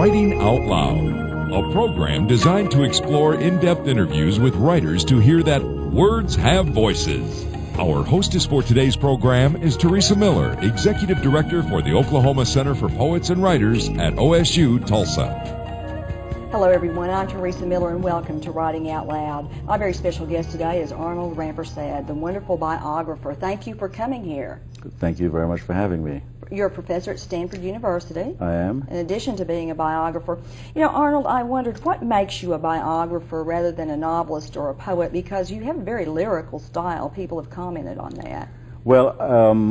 Writing Out Loud, a program designed to explore in-depth interviews with writers to hear that words have voices. Our hostess for today's program is Teresa Miller, Executive Director for the Oklahoma Center for Poets and Writers at OSU Tulsa. Hello everyone, I'm Teresa Miller and welcome to Writing Out Loud. My very special guest today is Arnold Rampersad, the wonderful biographer. Thank you for coming here. Thank you very much for having me. You're a professor at Stanford University. I am. In addition to being a biographer. You know, Arnold, I wondered what makes you a biographer rather than a novelist or a poet, because you have a very lyrical style. People have commented on that. Well,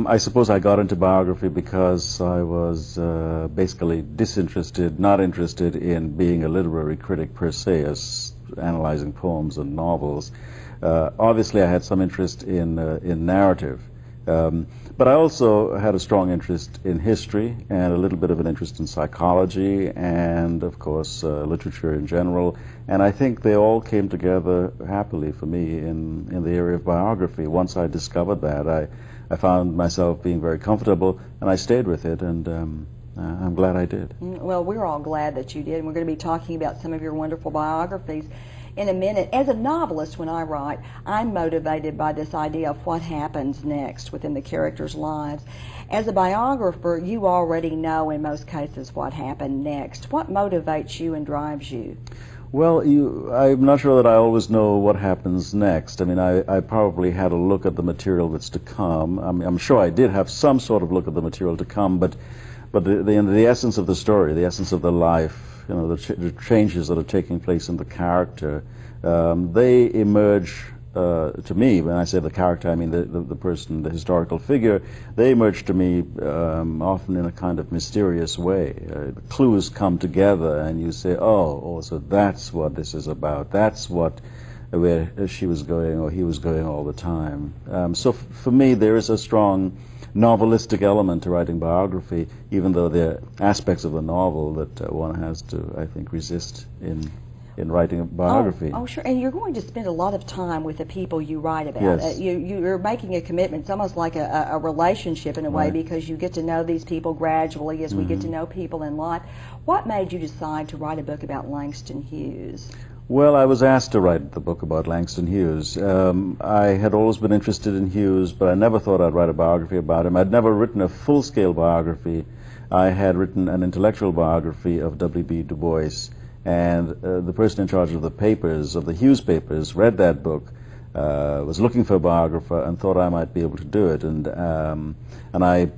I suppose I got into biography because I was basically disinterested, not interested in being a literary critic per se, as analyzing poems and novels. Obviously, I had some interest in narrative, but I also had a strong interest in history and a little bit of an interest in psychology and, of course, literature in general. And I think they all came together happily for me in the area of biography. Once I discovered that, I found myself being very comfortable, and I stayed with it, and I'm glad I did. Well, we're all glad that you did, and we're going to be talking about some of your wonderful biographies in a minute. As a novelist, when I write, I'm motivated by this idea of what happens next within the characters' lives. As a biographer, you already know in most cases what happened next. What motivates you and drives you? Well, I'm not sure that I always know what happens next. I mean, I probably had a look at the material that's to come. I'm sure I did have some sort of look at the material to come, but the essence of the story, the essence of the life, you know, the changes that are taking place in the character, they emerge to me. When I say the character, I mean the person, the historical figure. They emerge to me often in a kind of mysterious way. The clues come together, and you say, "Oh, so that's what this is about. That's where she was going or he was going all the time." So for me, there is a strong novelistic element to writing biography, even though there are aspects of the novel that one has to, I think, resist in writing a biography. Oh, sure. And you're going to spend a lot of time with the people you write about. Yes. You're making a commitment. It's almost like a relationship in a way, because you get to know these people gradually as we get to know people in life. What made you decide to write a book about Langston Hughes? Well, I was asked to write the book about Langston Hughes. I had always been interested in Hughes, but I never thought I'd write a biography about him. I'd never written a full-scale biography. I had written an intellectual biography of W.B. Du Bois, and the person in charge of the papers, of the Hughes papers, read that book, was looking for a biographer, and thought I might be able to do it. And I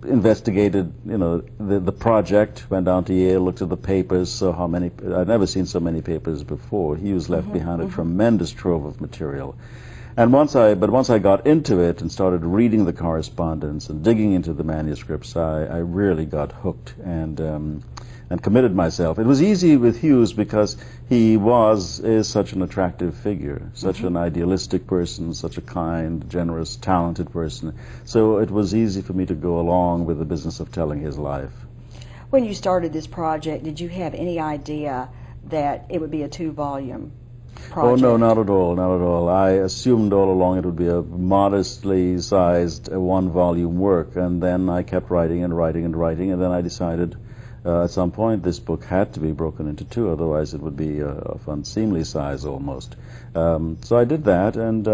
investigated, you know, the project, went down to Yale, looked at the papers, saw how many. I'd never seen so many papers before. Hughes left behind a tremendous trove of material. And once I got into it and started reading the correspondence and digging into the manuscripts, I really got hooked and committed myself. It was easy with Hughes because he is such an attractive figure, such an idealistic person, such a kind, generous, talented person. So it was easy for me to go along with the business of telling his life. When you started this project, did you have any idea that it would be a 2-volume project? Oh, no, not at all, not at all. I assumed all along it would be a modestly sized 1-volume work, and then I kept writing and writing and writing, and then I decided at some point this book had to be broken into 2, otherwise it would be of unseemly size almost. So I did that, and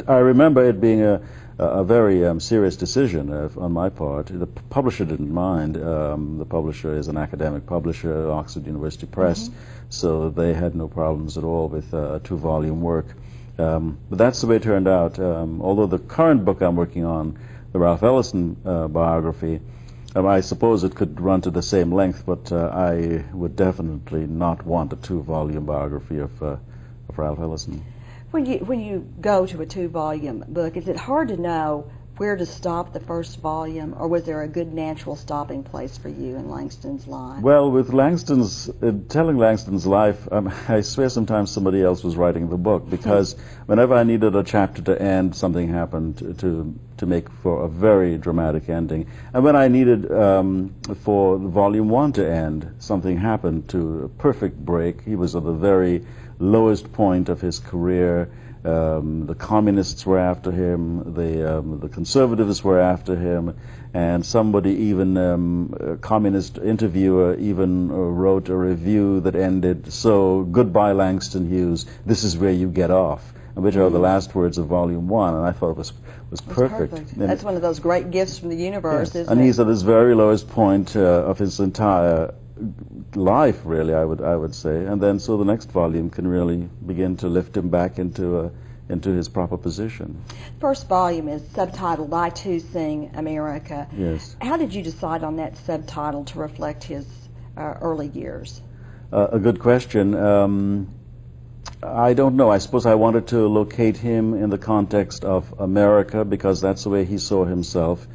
I remember it being a very serious decision on my part. The publisher didn't mind. The publisher is an academic publisher, Oxford University Press, so they had no problems at all with a 2-volume work. But that's the way it turned out. Although the current book I'm working on, the Ralph Ellison biography, I suppose it could run to the same length, but I would definitely not want a 2-volume biography of Ralph Ellison. When you go to a 2-volume book, is it hard to know where to stop the first volume, or was there a good natural stopping place for you in Langston's life? Well, with telling Langston's life, I swear sometimes somebody else was writing the book, because whenever I needed a chapter to end, something happened to make for a very dramatic ending. And when I needed for volume 1 to end, something happened to a perfect break. He was at the very lowest point of his career. The communists were after him, the conservatives were after him, and somebody even, a communist interviewer even wrote a review that ended, "So, goodbye Langston Hughes, this is where you get off," which are the last words of Volume 1, and I thought it was perfect. That's one of those great gifts from the universe, yes. isn't and it? he's at his very lowest point of his entire life, really, I would say, and then so the next volume can really begin to lift him back into his proper position. First volume is subtitled "I Too Sing America." Yes. How did you decide on that subtitle to reflect his early years? A good question. I don't know. I suppose I wanted to locate him in the context of America because that's the way he saw himself.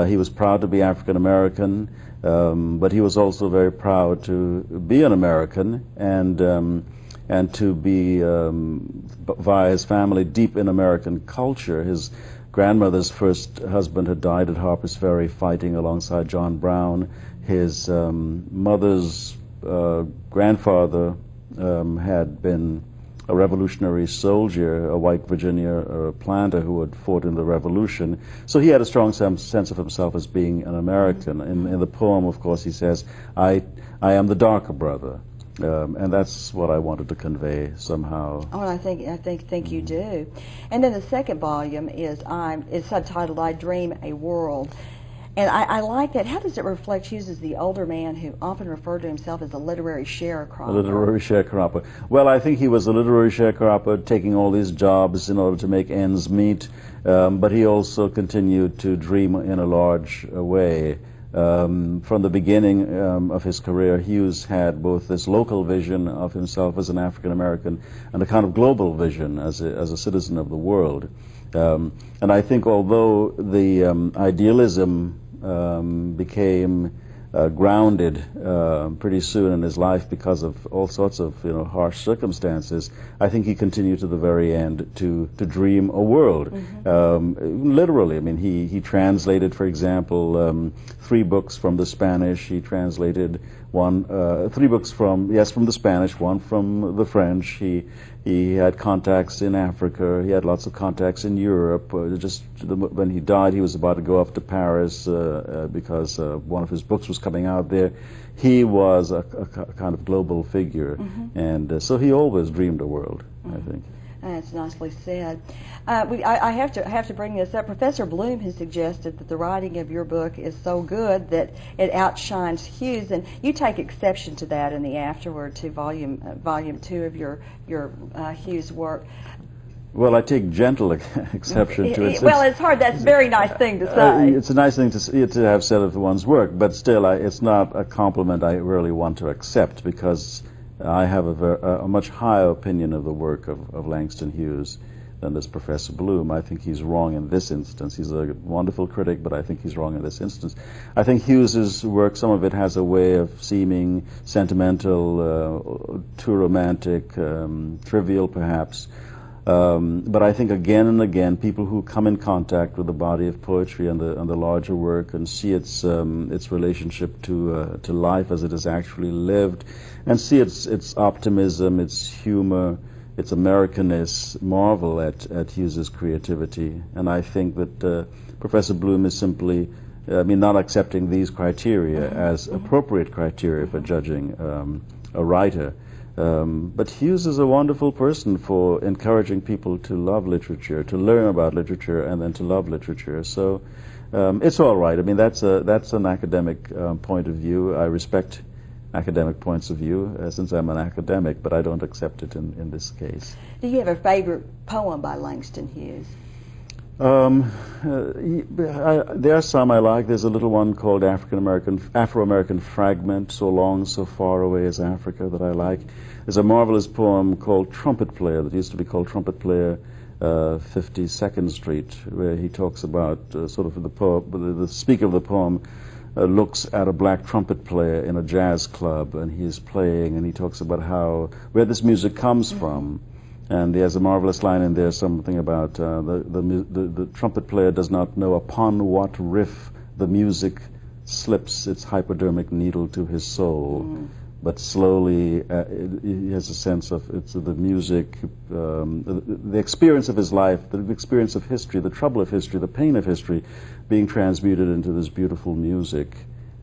He was proud to be African American, but he was also very proud to be an American and to be, via his family, deep in American culture. His grandmother's first husband had died at Harper's Ferry fighting alongside John Brown. His mother's grandfather had been a revolutionary soldier, a white Virginia planter who had fought in the Revolution. So he had a strong sense of himself as being an American. In the poem, of course, he says, I am the darker brother. And that's what I wanted to convey somehow. Oh, I think you do. And then the second volume is subtitled "I Dream a World," and I like that. How does it reflect Hughes as the older man who often referred to himself as a literary sharecropper? A literary sharecropper. Well, I think he was a literary sharecropper, taking all these jobs in order to make ends meet. But he also continued to dream in a large way. From the beginning of his career, Hughes had both this local vision of himself as an African American and a kind of global vision as a citizen of the world. And I think although the idealism became grounded pretty soon in his life because of all sorts of harsh circumstances, I think he continued to the very end to dream a world. Literally, I mean, he translated, for example, 3 books from the Spanish. He translated 3 books from the Spanish, 1 from the French. He had contacts in Africa. He had lots of contacts in Europe. When he died, he was about to go off to Paris because one of his books was coming out there. He was a kind of global figure, and so he always dreamed a world, I think. That's nicely said. I have to bring this up. Professor Bloom has suggested that the writing of your book is so good that it outshines Hughes, and you take exception to that in the afterword to volume 2 of your Hughes work. Well, I take gentle exception to it. Well, it's hard. That's a very nice thing to say. It's a nice thing to have said of one's work, but still, it's not a compliment I really want to accept because I have a much higher opinion of the work of Langston Hughes than does Professor Bloom. I think he's wrong in this instance. He's a wonderful critic, but I think he's wrong in this instance. I think Hughes's work, some of it has a way of seeming sentimental, too romantic, trivial perhaps. But I think again and again, people who come in contact with the body of poetry and the larger work and see its relationship to life as it is actually lived, and see its optimism, its humor, its Americanness, marvel at Hughes's creativity. And I think that Professor Bloom is simply, not accepting these criteria as appropriate criteria for judging a writer. But Hughes is a wonderful person for encouraging people to love literature, to learn about literature, and then to love literature. So it's all right. I mean, that's an academic point of view. I respect academic points of view since I'm an academic, but I don't accept it in this case. Do you have a favorite poem by Langston Hughes? There are some I like. There's a little one called Afro-American Fragment, So Long, So Far Away as Africa, that I like. There's a marvelous poem called Trumpet Player that used to be called Trumpet Player 52nd Street, where he talks about the speaker of the poem looks at a black trumpet player in a jazz club, and he is playing, and he talks about where this music comes from. And he has a marvelous line in there, something about the trumpet player does not know upon what riff the music slips its hypodermic needle to his soul. but slowly he has a sense of it's the music, the experience of his life, the experience of history, the trouble of history, the pain of history, being transmuted into this beautiful music.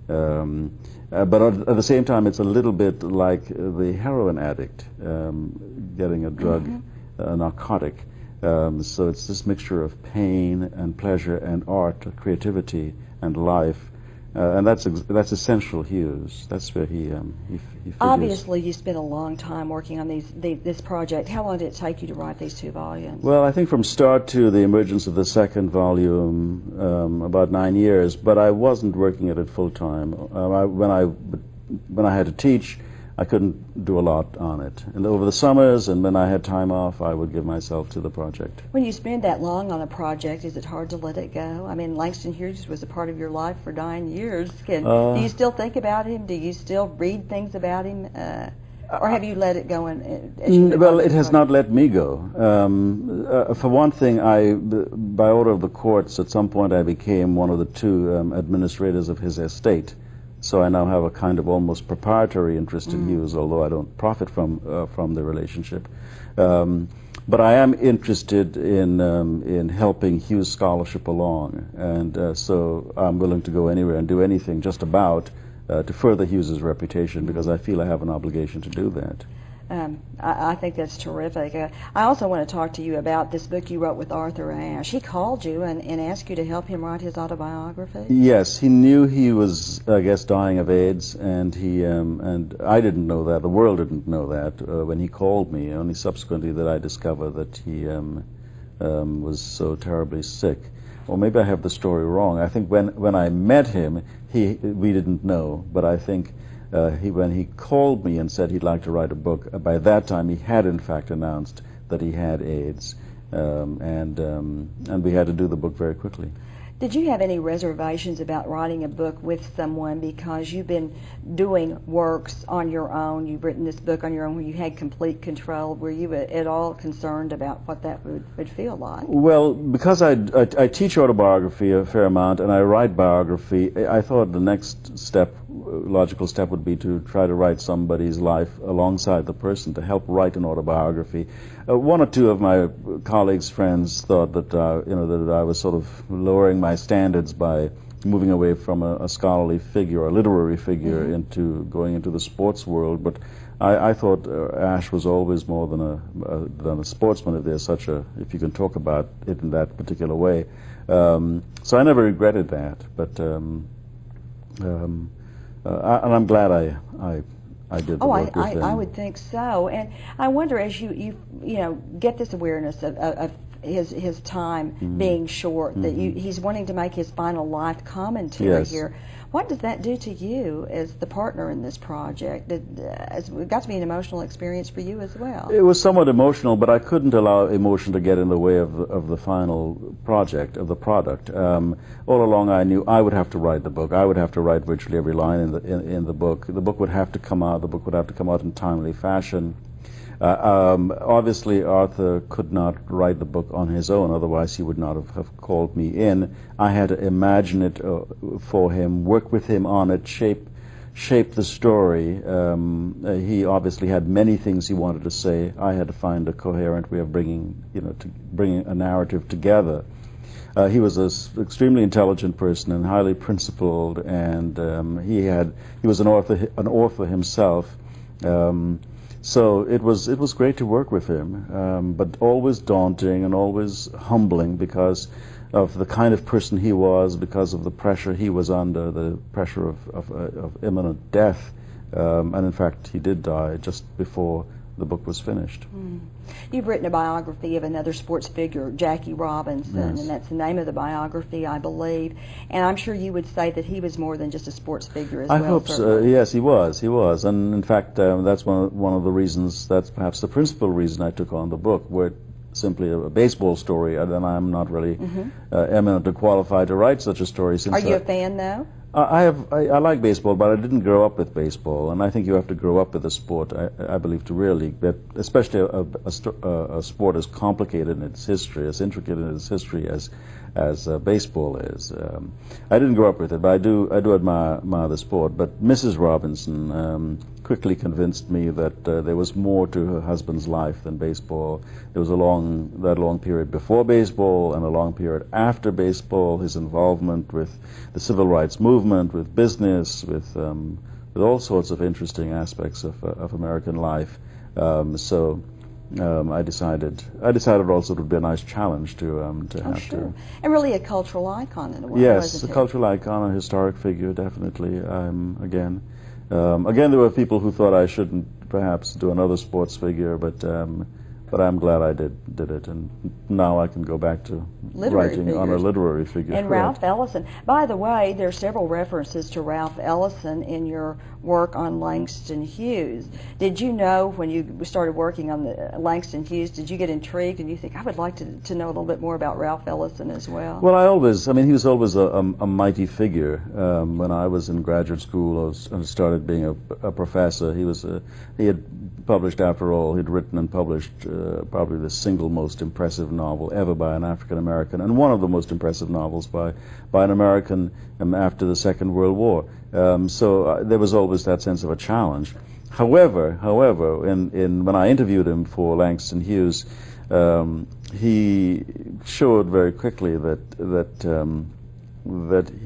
But at the same time, it's a little bit like the heroin addict getting a drug, a narcotic. So it's this mixture of pain and pleasure and art, creativity and life. And that's essential Hughes. That's where he figures. Obviously, you spent a long time working on this project. How long did it take you to write these 2 volumes? Well, I think from start to the emergence of the second volume, about 9 years. But I wasn't working at it full time. When I had to teach, I couldn't do a lot on it. And over the summers and when I had time off, I would give myself to the project. When you spend that long on a project, is it hard to let it go? I mean, Langston Hughes was a part of your life for 9 years. Do you still think about him? Do you still read things about him? Or have you let it go? Well, it has not let me go. For one thing, by order of the courts, at some point I became one of the 2 administrators of his estate. So I now have a kind of almost proprietary interest in Hughes, although I don't profit from the relationship. But I am interested in helping Hughes scholarship along, and so I'm willing to go anywhere and do anything just about to further Hughes's reputation, because I feel I have an obligation to do that. I think that's terrific. I also want to talk to you about this book you wrote with Arthur Ashe. He called you and asked you to help him write his autobiography. Yes, he knew he was, I guess, dying of AIDS, and and I didn't know that. The world didn't know that when he called me. Only subsequently did I discover that he was so terribly sick. Or maybe I have the story wrong. I think when I met him, we didn't know, but I think. When he called me and said he'd like to write a book, by that time he had in fact announced that he had AIDS, and we had to do the book very quickly. Did you have any reservations about writing a book with someone, because you've been doing works on your own? You've written this book on your own where you had complete control. Were you at all concerned about what that would feel like? Well, because I teach autobiography a fair amount and I write biography, I thought the next logical step would be to try to write somebody's life alongside the person, to help write an autobiography. One or 2 of my colleagues, friends, thought that that I was sort of lowering my standards by moving away from a scholarly figure, a literary figure, into going into the sports world. But I thought Ashe was always more than a sportsman, if you can talk about it in that particular way. So I never regretted that. But and I'm glad I did the work with him. I would think so. And I wonder, as you get this awareness of his time being short, that he's wanting to make his final life commentary here. What does that do to you as the partner in this project? It got to be an emotional experience for you as well. It was somewhat emotional, but I couldn't allow emotion to get in the way of the final project, of the product. All along I knew I would have to write the book. I would have to write virtually every line in the book. The book would have to come out. The book would have to come out in timely fashion. Obviously, Arthur could not write the book on his own, otherwise he would not have called me in. I had to imagine it for him, work with him on it, shape the story. He obviously had many things he wanted to say. I had to find a coherent way of bringing a narrative together. He was an extremely intelligent person and highly principled, and he was an author himself. So it was great to work with him, but always daunting and always humbling because of the kind of person he was, because of the pressure he was under, the pressure of imminent death. And in fact, he did die just before the book was finished. You've written a biography of another sports figure, Jackie Robinson, and that's the name of the biography, I believe. And I'm sure you would say that he was more than just a sports figure as well. I hope so. Yes, he was. And in fact, that's one of the reasons, that's perhaps the principal reason I took on the book, where it's simply a baseball story, and I'm not really eminently qualified to write such a story. Are you a fan, though? I like baseball, but I didn't grow up with baseball, and I think you have to grow up with the sport, I believe, to really, especially a sport as complicated in its history, as intricate in its history as baseball is. I didn't grow up with it, but I do admire the sport. But Mrs. Robinson, quickly convinced me that there was more to her husband's life than baseball. There was that long period before baseball and a long period after baseball, his involvement with the civil rights movement, with business, with all sorts of interesting aspects of American life. I decided also it would be a nice challenge to have sure. to. And really a cultural icon in a way, Yes, wasn't a he? cultural icon, a historic figure, definitely. Again, there were people who thought I shouldn't perhaps do another sports figure, but I'm glad I did it, and now I can go back to writing on a literary figure. And Ralph Ellison. By the way, there are several references to Ralph Ellison in your work on Langston Hughes. Did you know when you started working on the Langston Hughes, did you get intrigued and you think, I would like to know a little bit more about Ralph Ellison as well? Well, he was always a mighty figure. When I was in graduate school and started being a professor, he had published, after all, he'd written and published probably the single most impressive novel ever by an African American, and one of the most impressive novels by an American after the Second World War. So there was always that sense of a challenge. However, when I interviewed him for Langston Hughes, he showed very quickly that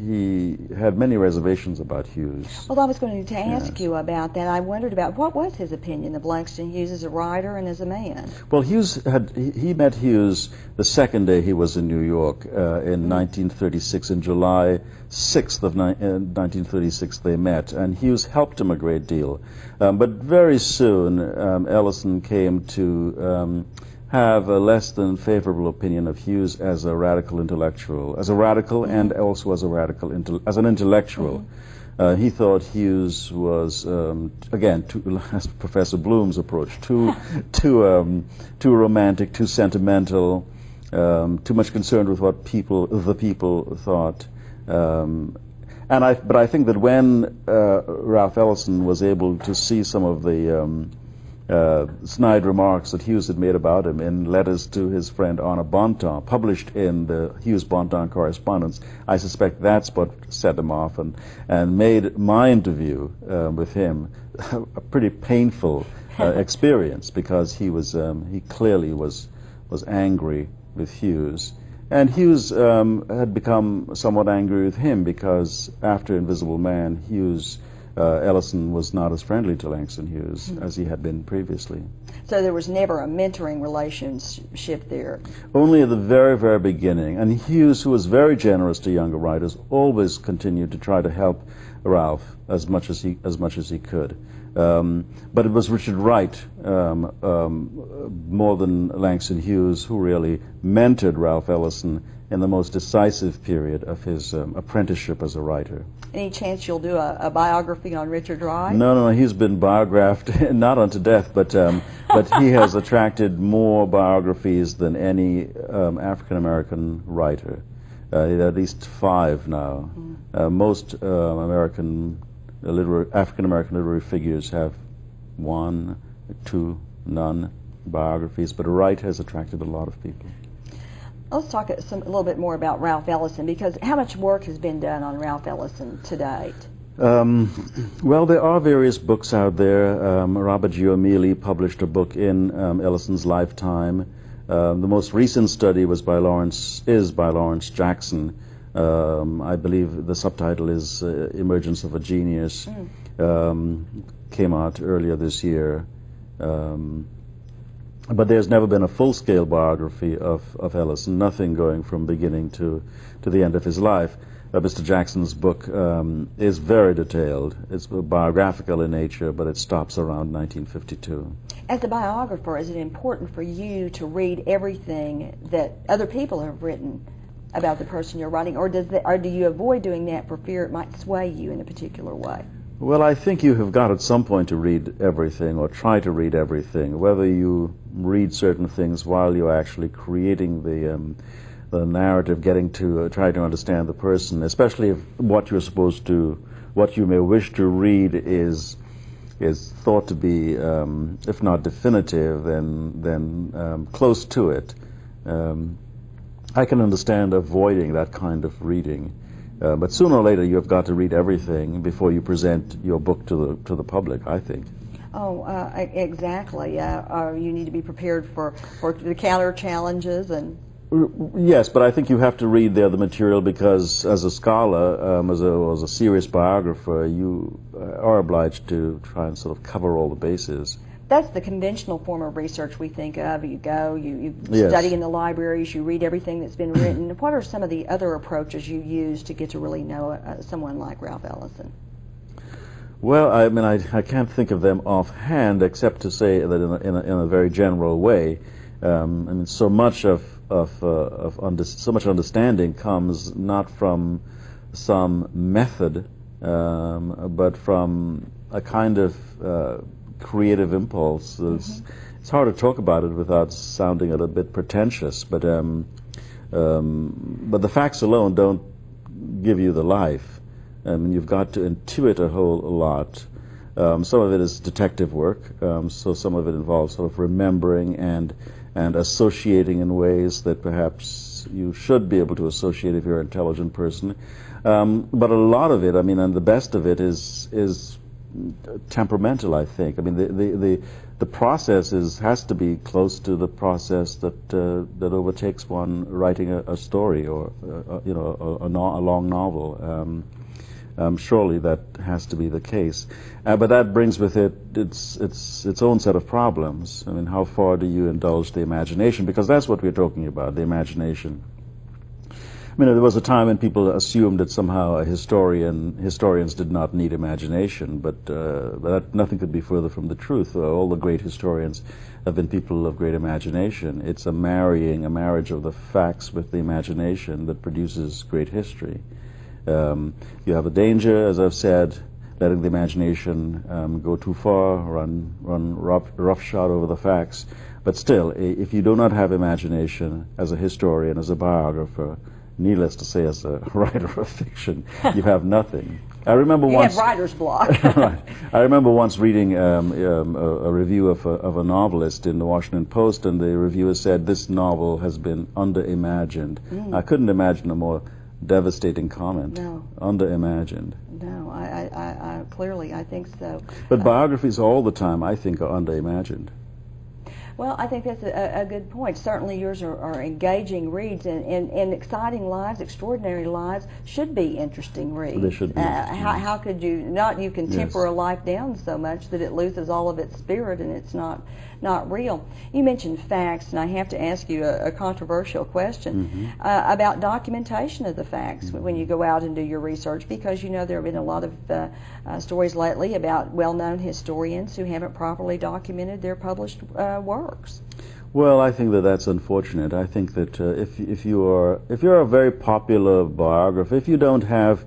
he had many reservations about Hughes. Well, I was going to ask you about that. I wondered about what was his opinion of Langston Hughes as a writer and as a man. Well, he met Hughes the second day he was in New York in 1936. In July 6th of 1936 they met, and Hughes helped him a great deal. But very soon Ellison came to have a less than favorable opinion of Hughes as a radical intellectual, and also as an intellectual. He thought Hughes was, again, as Professor Bloom's approach, too romantic, too sentimental, too much concerned with what the people thought. But I think that when Ralph Ellison was able to see some of the snide remarks that Hughes had made about him in letters to his friend Arnold Bontemps, published in the Hughes-Bontemps correspondence, I suspect that's what set him off and made my interview with him a pretty painful experience, because he clearly was angry with Hughes. And Hughes had become somewhat angry with him, because after Invisible Man, Ellison was not as friendly to Langston Hughes as he had been previously. So there was never a mentoring relationship there? Only at the very, very beginning. And Hughes, who was very generous to younger writers, always continued to try to help Ralph as much as he could. But it was Richard Wright, more than Langston Hughes, who really mentored Ralph Ellison in the most decisive period of his apprenticeship as a writer. Any chance you'll do a biography on Richard Wright? No, he's been biographed, not unto death, but he has attracted more biographies than any African-American writer. At least 5 now. Most African-American literary figures have 1, 2, none biographies, but Wright has attracted a lot of people. Let's talk a little bit more about Ralph Ellison, because how much work has been done on Ralph Ellison to date? Well, there are various books out there. Robert Giomeli published a book in Ellison's lifetime. The most recent study was by Lawrence Jackson. I believe the subtitle is Emergence of a Genius. Came out earlier this year. But there's never been a full-scale biography of Ellison, nothing going from beginning to the end of his life. Mr. Jackson's book is very detailed. It's biographical in nature, but it stops around 1952. As a biographer, is it important for you to read everything that other people have written about the person you're writing, or do you avoid doing that for fear it might sway you in a particular way? Well, I think you have got at some point to read everything, or try to read everything, whether you read certain things while you're actually creating the narrative, getting to try to understand the person, especially if what you may wish to read is thought to be, if not definitive, then close to it. I can understand avoiding that kind of reading. But sooner or later, you have got to read everything before you present your book to the public, I think. Oh, exactly. You need to be prepared for the counter challenges and. Yes, but I think you have to read the material because, as a scholar, as a serious biographer, you are obliged to try and sort of cover all the bases. That's the conventional form of research we think of. You go, you Yes. study in the libraries, you read everything that's been written. What are some of the other approaches you use to get to really know someone like Ralph Ellison? Well, I mean, I can't think of them offhand, except to say that in a very general way. I mean, so much so much understanding comes not from some method, but from a kind of creative impulse. It's hard to talk about it without sounding a little bit pretentious, but the facts alone don't give you the life. I mean, you've got to intuit a whole lot. Some of it is detective work, so some of it involves sort of remembering and associating in ways that perhaps you should be able to associate if you're an intelligent person. But a lot of it, I mean, and the best of it is temperamental, I think. I mean, the process has to be close to the process that overtakes one writing a story or a long novel. Surely that has to be the case, but that brings with it its own set of problems. I mean, how far do you indulge the imagination? Because that's what we're talking about, the imagination. I mean, there was a time when people assumed that somehow historians did not need imagination, but that nothing could be further from the truth. All the great historians have been people of great imagination. It's a marriage of the facts with the imagination that produces great history. You have a danger, as I've said, letting the imagination go too far, run roughshod over the facts. But still, if you do not have imagination as a historian, as a biographer, needless to say, as a writer of fiction, you have nothing. I remember you once have writer's block. Right. I remember once reading a review of a novelist in the Washington Post, and the reviewer said this novel has been under-imagined. I couldn't imagine a more devastating comment. No. Under-imagined. No, I clearly, I think so. But biographies all the time, I think, are under-imagined. Well, I think that's a good point. Certainly yours are engaging reads, and exciting lives, extraordinary lives should be interesting reads. They should be. How could you can temper a life down so much that it loses all of its spirit and it's not real. You mentioned facts, and I have to ask you a controversial question about documentation of the facts when you go out and do your research, because there have been a lot of stories lately about well-known historians who haven't properly documented their published works. Well, I think that's unfortunate. I think that if you're a very popular biographer, if you don't have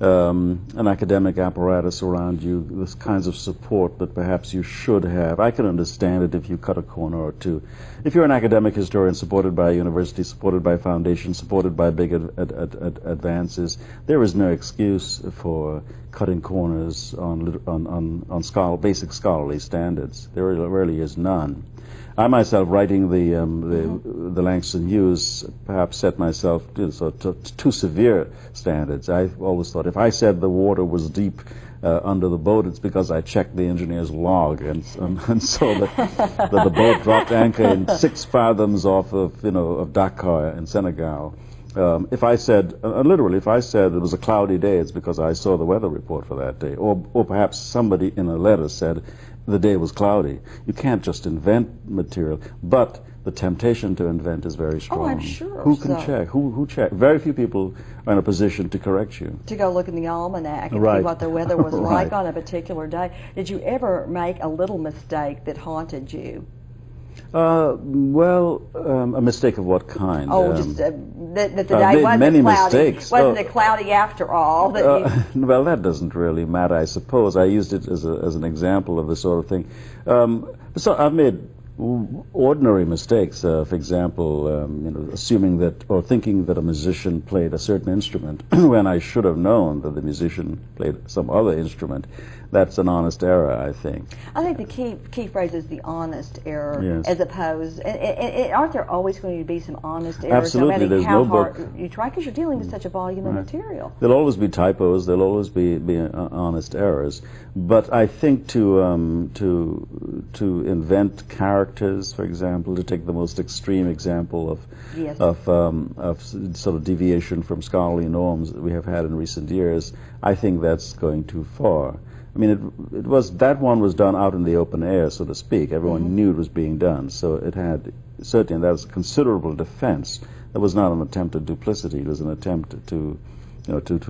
an academic apparatus around you, the kinds of support that perhaps you should have, I can understand it if you cut a corner or two. If you're an academic historian supported by a university, supported by a foundation, supported by big advances, there is no excuse for cutting corners on basic scholarly standards. There really is none. I myself, writing the Langston Hughes, perhaps set myself to too severe standards. I always thought if I said the water was deep under the boat, it's because I checked the engineer's log and saw that the boat dropped anchor in 6 fathoms off of Dakar in Senegal. If I said, literally, if I said it was a cloudy day, it's because I saw the weather report for that day. Or perhaps somebody in a letter said the day was cloudy. You can't just invent material, but the temptation to invent is very strong. Oh, I'm sure. Who can check? Who check? Very few people are in a position to correct you. To go look in the almanac and see what the weather was like on a particular day. Did you ever make a little mistake that haunted you? Well, a mistake of what kind? Oh, just that the day wasn't many cloudy. Mistakes. Wasn't it cloudy after all? Well, that doesn't really matter, I suppose. I used it as an example of the sort of thing. So I've made ordinary mistakes. For example, assuming that or thinking that a musician played a certain instrument when I should have known that the musician played some other instrument. that's an honest error, I think. I think the key phrase is the honest error, Yes. as opposed. Aren't there always going to be some honest errors? Absolutely, No matter there's how no hard book. you try, because you're dealing with such a volume of Right. material. There'll always be typos. There'll always be honest errors. But I think to invent characters, for example, to take the most extreme example Yes. of sort of deviation from scholarly norms that we have had in recent years, I think that's going too far. I mean, that one was done out in the open air, so to speak. Everyone knew it was being done, so it had certainly that was considerable defense. That was not an attempt at duplicity. It was an attempt to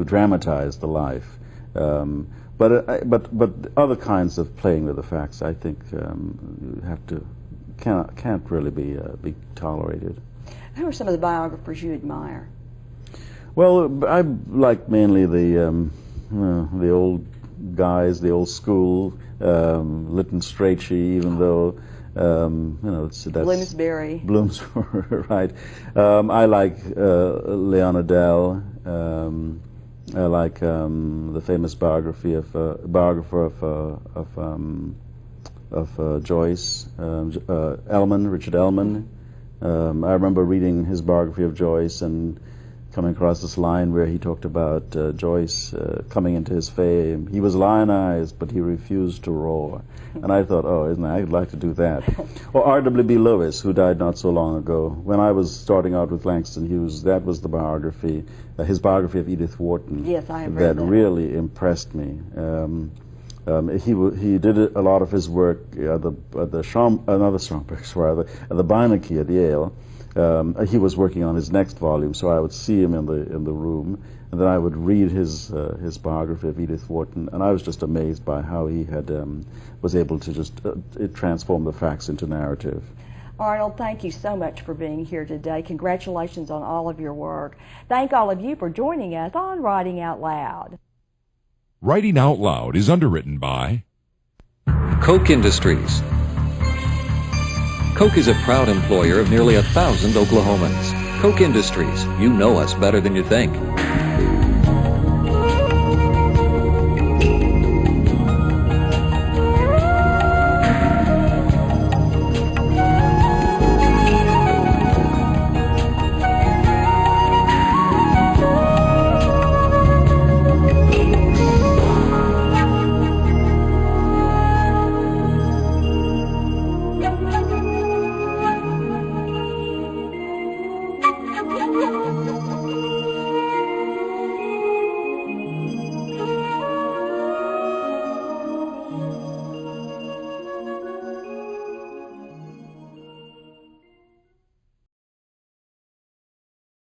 dramatize the life. But other kinds of playing with the facts, I think, can't really be tolerated. Who are some of the biographers you admire? Well, I like mainly the old guys, the old school, Lytton Strachey, even though that's Bloomsbury. Bloomsbury, right? I like Leon Adele. I like the famous biographer of Joyce, Richard Ellman. I remember reading his biography of Joyce and coming across this line where he talked about Joyce coming into his fame. He was lionized, but he refused to roar. And I thought, I'd like to do that. Or R.W.B. Lewis, who died not so long ago. When I was starting out with Langston Hughes, that was the biography, his biography of Edith Wharton. Yes, I have read that. That really impressed me. He did a lot of his work at the Beinecke at Yale. He was working on his next volume, so I would see him in the room, and then I would read his biography of Edith Wharton, and I was just amazed by how he had was able to just transform the facts into narrative. Arnold, thank you so much for being here today. Congratulations on all of your work. Thank all of you for joining us on Writing Out Loud. Writing Out Loud is underwritten by Koch Industries. Koch is a proud employer of nearly 1,000 Oklahomans. Koch Industries, you know us better than you think.